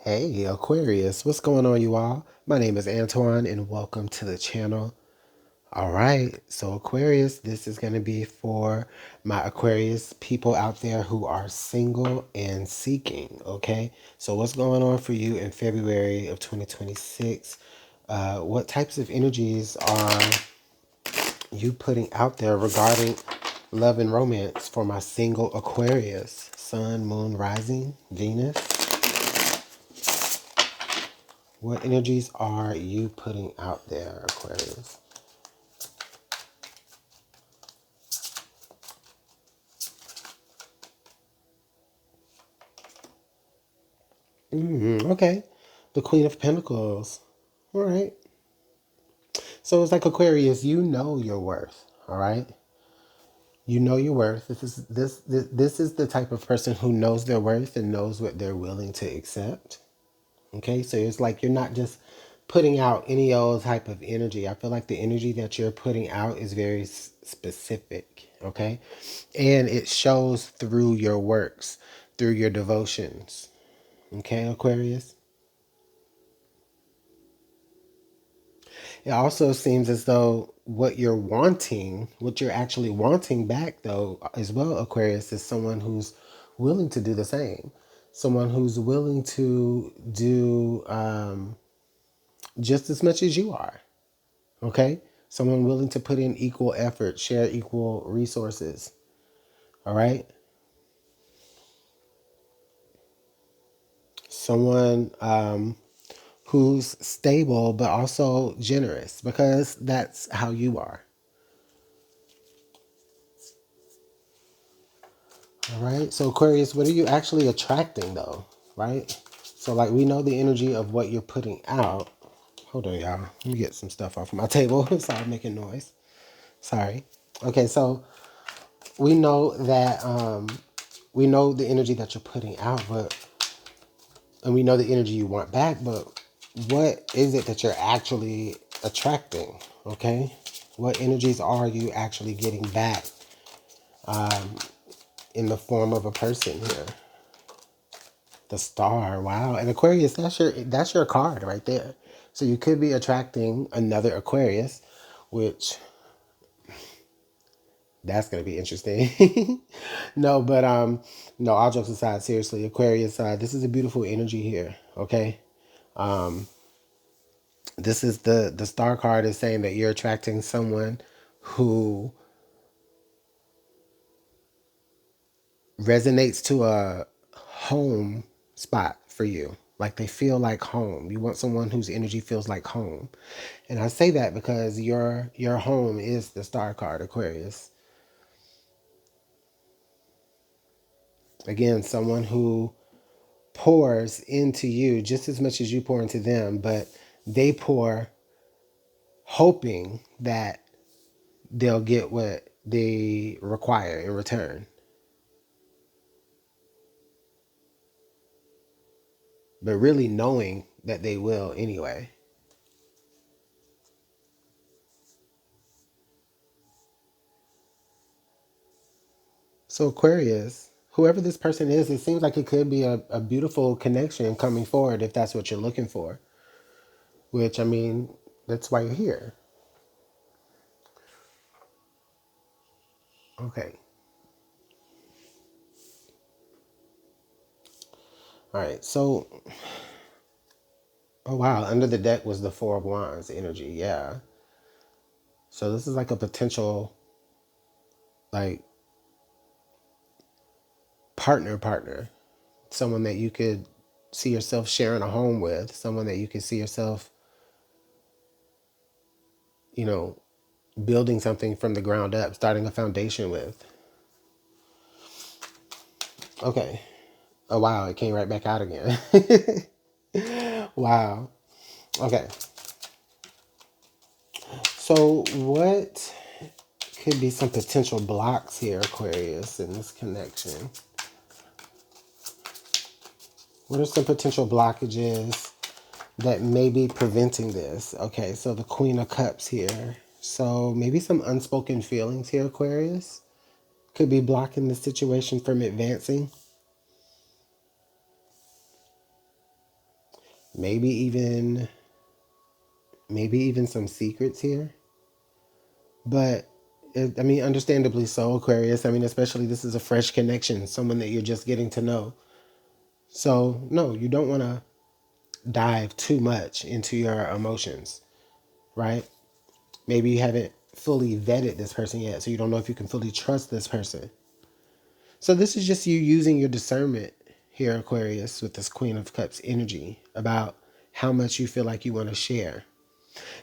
Hey Aquarius, what's going on, you all? My name is Antoine and welcome to the channel. All right, so Aquarius, this is going to be for my Aquarius people out there who are single and seeking, okay? So what's going on for you in February of 2026? What types of energies are you putting out there regarding love and romance for my single Aquarius? Sun, moon, rising, Venus. What energies are you putting out there, Aquarius? Okay. The Queen of Pentacles. All right. So it's like Aquarius, you know your worth. All right. You know your worth. This is the type of person who knows their worth and knows what they're willing to accept. Okay. So it's like you're not just putting out any old type of energy. I feel like the energy that you're putting out is very specific. Okay. And it shows through your works, through your devotions. Okay, Aquarius? It also seems as though what you're actually wanting back, though, as well, Aquarius, is someone who's willing to do the same. Someone who's willing to do just as much as you are. Okay? Someone willing to put in equal effort, share equal resources. All right? Someone who's stable but also generous because that's how you are. All right. So Aquarius, what are you actually attracting though? Right? So like we know the energy of what you're putting out. Hold on, y'all. Let me get some stuff off of my table. Sorry, making noise. Sorry. Okay, so we know that we know the energy that you're putting out, but and we know the energy you want back, but what is it that you're actually attracting? Okay? What energies are you actually getting back in the form of a person here? The star, wow. And Aquarius, that's your card right there. So you could be attracting another Aquarius, which that's gonna be interesting. No, but no, all jokes aside, seriously, Aquarius, this is a beautiful energy here. Okay. This is the star card is saying that you're attracting someone who resonates to a home spot for you. Like they feel like home. You want someone whose energy feels like home. And I say that because your home is the star card, Aquarius. Again, someone who pours into you just as much as you pour into them, but they pour hoping that they'll get what they require in return, but really knowing that they will anyway. So, Aquarius, whoever this person is, it seems like it could be a beautiful connection coming forward if that's what you're looking for, which I mean, that's why you're here. Okay. All right. So, oh wow, under the deck was the Four of Wands energy. Yeah. So, this is like a potential, like, partner, someone that you could see yourself sharing a home with, someone that you could see yourself, you know, building something from the ground up, starting a foundation with. Okay. Oh wow, it came right back out again. Wow. Okay. So what could be some potential blocks here, Aquarius, in this connection? What are some potential blockages that may be preventing this? Okay, so the Queen of Cups here. So maybe some unspoken feelings here, Aquarius, could be blocking the situation from advancing. maybe even some secrets here. But I mean, understandably so, Aquarius. I mean, especially this is a fresh connection, someone that you're just getting to know. So no, you don't want to dive too much into your emotions, right? Maybe you haven't fully vetted this person yet, so you don't know if you can fully trust this person. So this is just you using your discernment here, Aquarius, with this Queen of Cups energy about how much you feel like you want to share.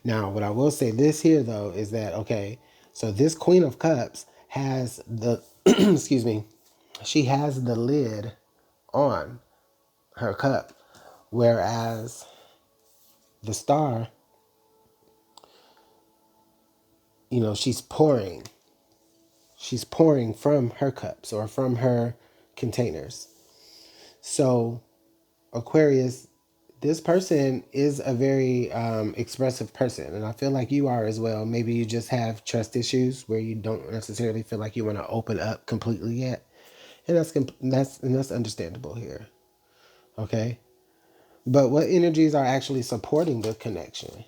Now, what I will say this here though is that, okay, so this Queen of Cups has the excuse me, she has the lid on her cup, whereas the Star, you know, she's pouring from her cups or from her containers. So Aquarius, this person is a very expressive person, and I feel like you are as well. Maybe you just have trust issues where you don't necessarily feel like you want to open up completely yet, and that's understandable here. Okay, but what energies are actually supporting the connection?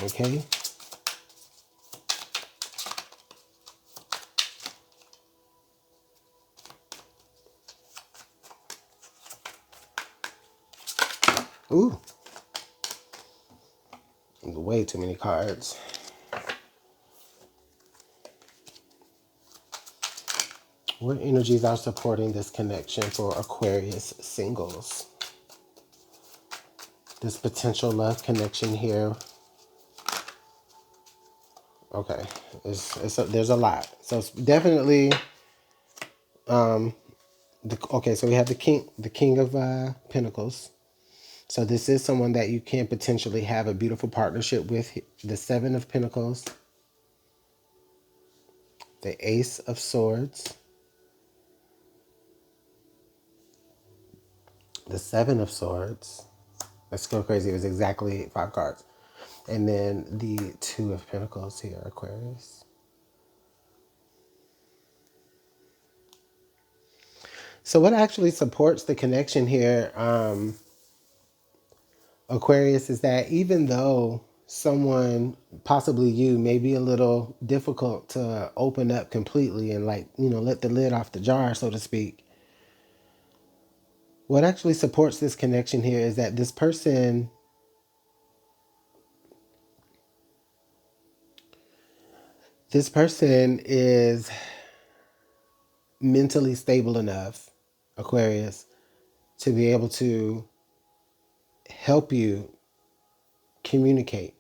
Okay, ooh, way too many cards. What energies are supporting this connection for Aquarius singles? This potential love connection here. Okay, there's a lot. So it's definitely okay. So we have the king of Pentacles. So this is someone that you can potentially have a beautiful partnership with. The Seven of Pentacles, the Ace of Swords, the Seven of Swords. Let's go crazy. It was exactly 5 cards. And then the Two of Pentacles here, Aquarius. So what actually supports the connection here, Aquarius, is that even though someone, possibly you, may be a little difficult to open up completely and, like, you know, let the lid off the jar, so to speak, what actually supports this connection here is that this person is mentally stable enough, Aquarius, to be able to help you communicate.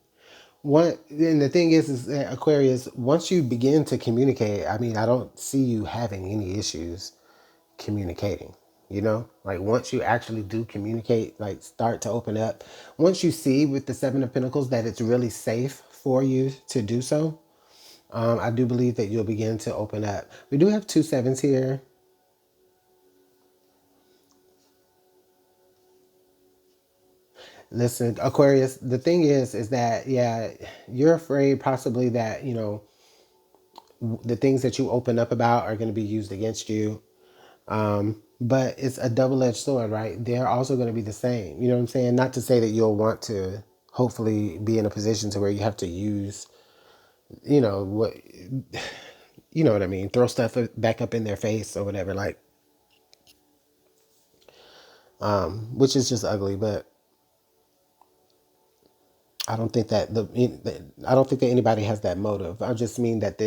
And the thing is that, Aquarius, once you begin to communicate, I mean, I don't see you having any issues communicating. You know, like once you actually do communicate, like start to open up, once you see with the Seven of Pentacles that it's really safe for you to do so, I do believe that you'll begin to open up. We do have 2 sevens here. Listen, Aquarius, the thing is that, yeah, you're afraid possibly that, you know, the things that you open up about are going to be used against you. But it's a double-edged sword, right? They're also going to be the same. You know what I'm saying? Not to say that you'll want to hopefully be in a position to where you have to use, you know, what, you know what I mean? Throw stuff back up in their face or whatever, like, which is just ugly. But I don't think that I don't think that anybody has that motive. I just mean that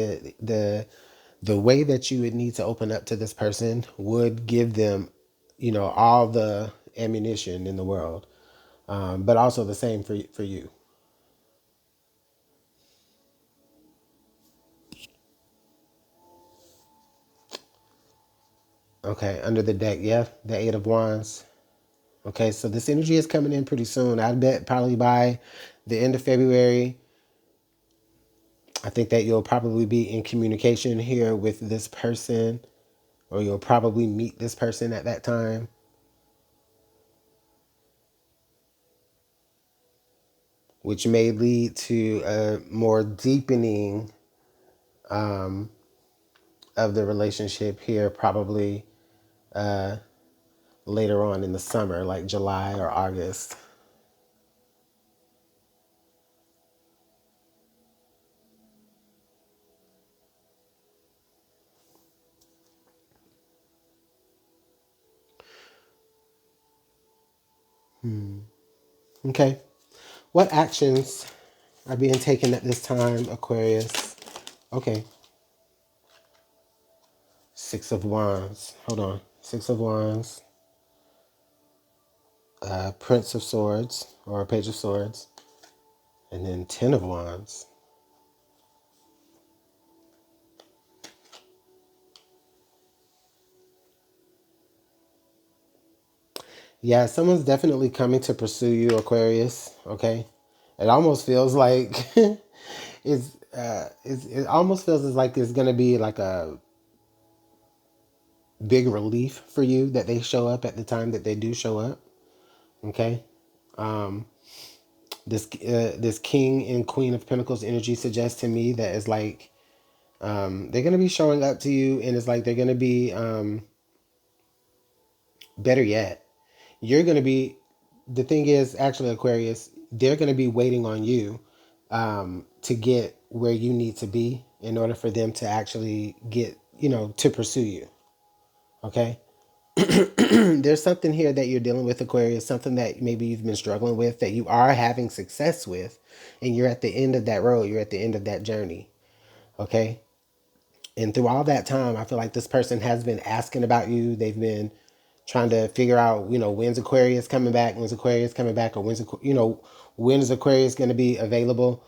the way that you would need to open up to this person would give them, you know, all the ammunition in the world, but also the same for you. Okay, under the deck, yeah, the Eight of Wands. Okay, so this energy is coming in pretty soon. I bet probably by the end of February. I think that you'll probably be in communication here with this person, or you'll probably meet this person at that time, which may lead to a more deepening of the relationship here, probably later on in the summer, like July or August. Okay. What actions are being taken at this time, Aquarius? Okay. Six of Wands. Hold on. Six of Wands. Prince of Swords or Page of Swords. And then Ten of Wands. Yeah, someone's definitely coming to pursue you, Aquarius. Okay. It almost feels like it almost feels as like it's gonna be like a big relief for you that they show up at the time that they do show up. Okay. Um, this King and Queen of Pentacles energy suggests to me that it's like they're gonna be showing up to you, and it's like they're gonna be better yet. You're gonna be. The thing is, actually, Aquarius, they're gonna be waiting on you to get where you need to be in order for them to actually get, to pursue you. Okay. There's something here that you're dealing with, Aquarius, something that maybe you've been struggling with that you are having success with, and you're at the end of that road, you're at the end of that journey. Okay. And through all that time, I feel like this person has been asking about you. They've been trying to figure out, when's Aquarius coming back, or when is Aquarius going to be available?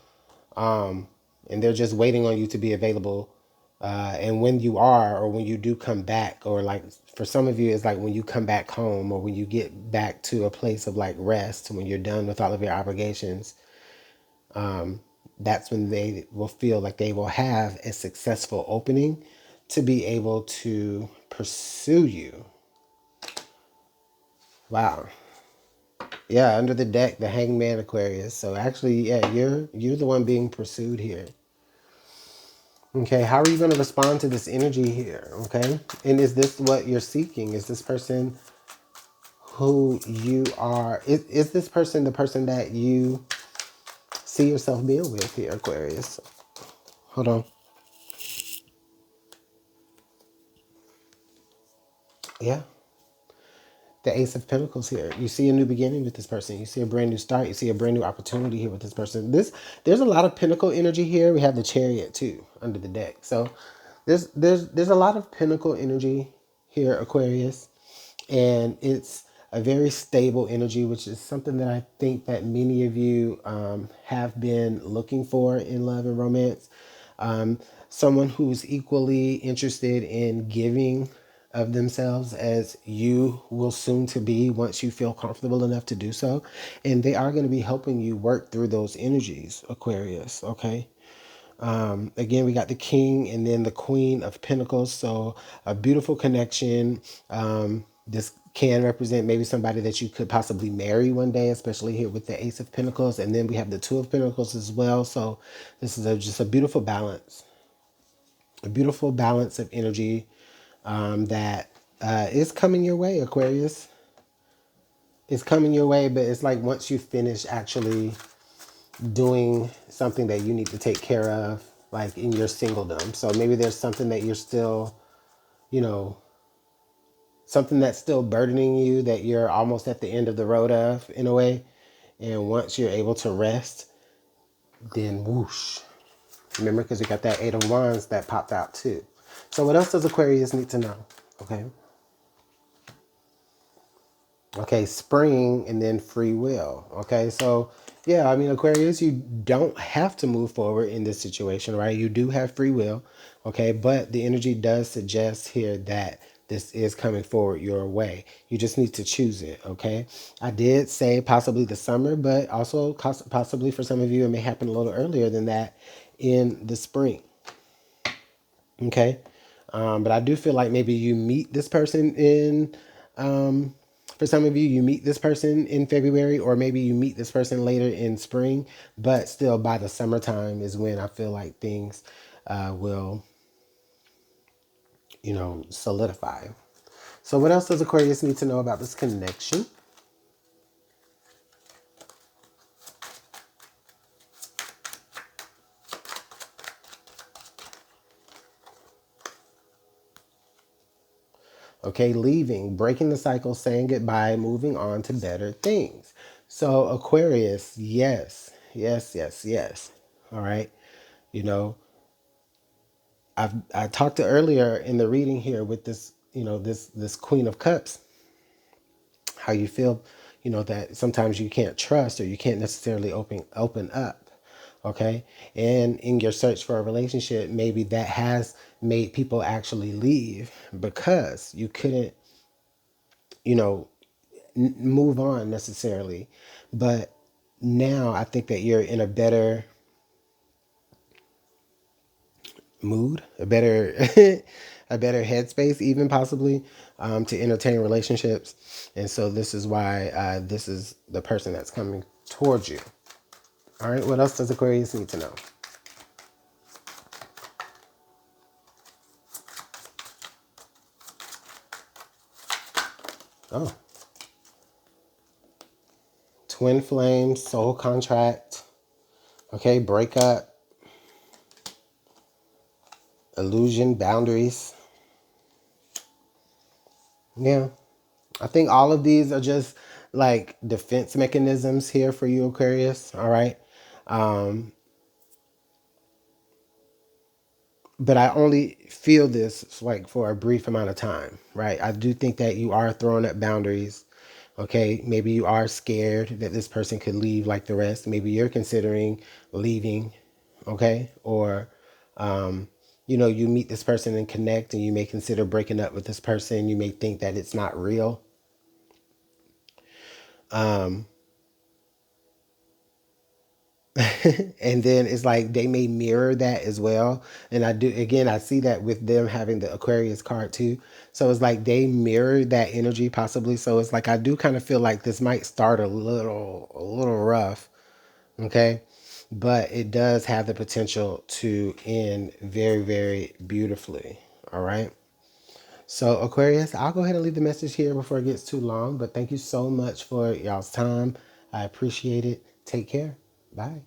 And they're just waiting on you to be available. And when you are, or when you do come back, or like for some of you, it's like when you come back home, or when you get back to a place of like rest, when you're done with all of your obligations, that's when they will feel like they will have a successful opening to be able to pursue you. Wow. Yeah, under the deck, the Hangman, Aquarius. So actually, yeah, you're the one being pursued here. Okay, how are you going to respond to this energy here? Okay, and is this what you're seeking? Is this person who you are? Is this person the person that you see yourself being with here, Aquarius? Hold on. Yeah, the Ace of Pentacles here. You see a new beginning with this person. You see a brand new start. You see a brand new opportunity here with this person. There's a lot of Pentacle energy here. We have the Chariot too under the deck. So there's a lot of Pentacle energy here, Aquarius, and it's a very stable energy, which is something that I think that many of you have been looking for in love and romance. Someone who's equally interested in giving of themselves as you will soon to be once you feel comfortable enough to do so. And they are going to be helping you work through those energies, Aquarius, okay? Again, we got the King and then the Queen of Pentacles. So a beautiful connection. This can represent maybe somebody that you could possibly marry one day, especially here with the Ace of Pentacles. And then we have the Two of Pentacles as well. So this is just a beautiful balance. A beautiful balance of energy that is coming your way, Aquarius. It's coming your way, but it's like once you finish actually doing something that you need to take care of, like in your singledom. So maybe there's something that you're still, you know, something that's still burdening you that you're almost at the end of the road of, in a way. And once you're able to rest, then whoosh. Remember, because we got that Eight of Wands that popped out too. So what else does Aquarius need to know? Okay. Okay, spring and then free will. Okay, so yeah, I mean, Aquarius, you don't have to move forward in this situation, right? You do have free will. Okay, but the energy does suggest here that this is coming forward your way. You just need to choose it. Okay, I did say possibly the summer, but also possibly for some of you, it may happen a little earlier than that in the spring. Okay, but I do feel like maybe you meet this person in. For some of you, you meet this person in February, or maybe you meet this person later in spring, but still by the summertime is when I feel like things will, solidify. So what else does Aquarius need to know about this connection? Okay, leaving, breaking the cycle, saying goodbye, moving on to better things. So Aquarius, yes, yes, yes, yes. All right. You know, I talked to earlier in the reading here with this, this Queen of Cups, how you feel, that sometimes you can't trust or you can't necessarily open up. Okay. And in your search for a relationship, maybe that has made people actually leave because you couldn't, you know, move on necessarily. But now I think that you're in a better mood, a better a better headspace, even possibly, to entertain relationships. And so this is why this is the person that's coming towards you. All right, what else does Aquarius need to know? Oh, twin flames, soul contract. Okay, breakup, illusion, boundaries. Yeah, I think all of these are just like defense mechanisms here for you, Aquarius. All right. Um, but I only feel this like for a brief amount of time, right? I do think that you are throwing up boundaries. Okay. Maybe you are scared that this person could leave like the rest. Maybe you're considering leaving. Okay. Or, you meet this person and connect and you may consider breaking up with this person. You may think that it's not real. Um, and then it's like they may mirror that as well. And I do, again, I see that with them having the Aquarius card too. So it's like they mirror that energy possibly. So it's like I do kind of feel like this might start a little rough. Okay. But it does have the potential to end very, very beautifully. All right. So Aquarius, I'll go ahead and leave the message here before it gets too long. But thank you so much for y'all's time. I appreciate it. Take care. Bye.